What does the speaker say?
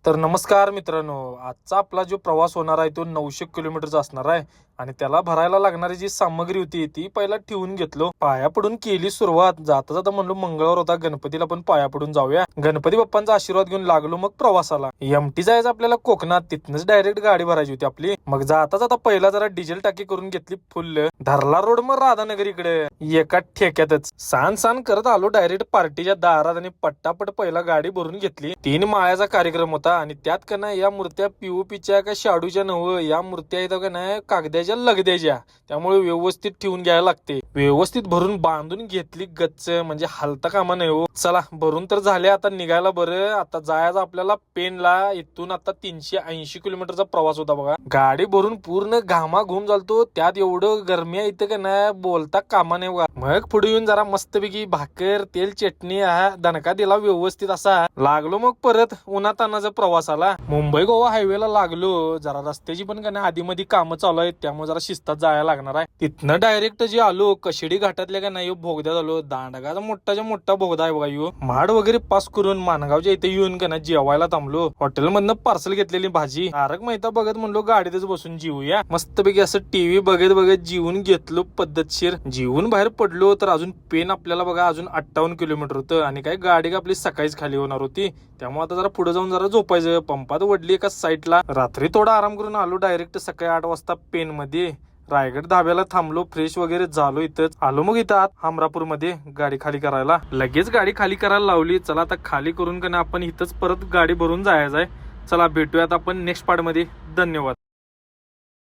तर नमस्कार मित्रांनो, आजचा आपला जो प्रवास होणार आहे तो 900 किलोमीटरचा असणार आहे आणि त्याला भरायला लागणारी जी सामग्री होती ती पहिला ठेवून घेतलो. पाया पडून केली सुरुवात. जाता जाता म्हणलो मंगळवार होता, गणपतीला पण पाया पडून जाऊया. गणपती बाप्पांचा आशीर्वाद घेऊन लागलो मग प्रवासाला. एमटी जायचं आपल्याला कोकणात, तिथनच डायरेक्ट गाडी भरायची होती आपली. मग जाता जाता पहिला जरा डिझेल टाकी करून घेतली फुल. धरला रोड मग राधानगर इकडे एका ठेक्यातच सान करत आलो डायरेक्ट पार्टीच्या दारात आणि पट्टापट पहिला गाडी भरून घेतली. 3 माळ्याचा कार्यक्रम होता आणि त्यात का नाही या मूर्त्या पीओपीच्या का शाडूच्या नव्ह, या मूर्त्या येतात का नाही कागद्याच्या लगद्याच्या, त्यामुळे व्यवस्थित ठेवून घ्यायला लागते. व्यवस्थित भरून बांधून घेतली गच्च, म्हणजे हलता कामा नाही हो. चला भरून तर झाले, आता निघायला बरं. आता जायचं आपल्याला पेनला. इथून आता 380 किलोमीटरचा प्रवास होता बघा. गाडी भरून पूर्ण घामाघूम झालतो. त्यात एवढं गरमी आहे इथं का नाही बोलता कामा नाही बघा. मग पुढे येऊन जरा मस्तपैकी भाकर तेल चटणी दणका दिला व्यवस्थित असा. लागलो मग परत उन्हातानाचा प्रवासाला. मुंबई गोवा हायवेला लागलो. जरा रस्त्याची पण का नाही आधी मध्ये कामं चालू आहेत, त्यामुळे जरा शिस्तात जायला लागणार आहे. तिथनं डायरेक्ट जे आलो कशेडी घाटातल्या का नाही बोगद्यात आलो. दांडगाचा मोठाच्या मोठा बोगदा आहे बघा यो. महाड वगैरे पास करून मानगावच्या इथे येऊन का नाही जेवायला थांबलो. हॉटेल मधनं पार्सल घेतलेली भाजी तारक मेहता बघत म्हणलो गाडीतच बसून जेवूया. मस्तपैकी असं टीव्ही बघत बघत जीवन घेतलो पद्धतशीर. जीवन बाहेर पडलो तर अजून पेन आपल्याला बघा अजून 58 किलोमीटर होतं आणि काय गाडी आपली सकाळीच खाली होणार होती. त्यामुळे आता जरा पुढे जाऊन जरा झोपायचं. पंपात वडली एका साईडला. रात्री थोडा आराम करून आलो डायरेक्ट सकाळी 8 वाजता पेन मध्ये. रायगड धाब्याला थांबलो, फ्रेश वगैरे झालो. इथंच आलो मग इथं आत हमरापूर मध्ये गाडी खाली करायला. लगेच गाडी खाली करायला लावली. चला आता खाली करून का आपण इथंच परत गाडी भरून जायचं आहे. चला भेटूयात आपण नेक्स्ट पार्ट मध्ये. धन्यवाद.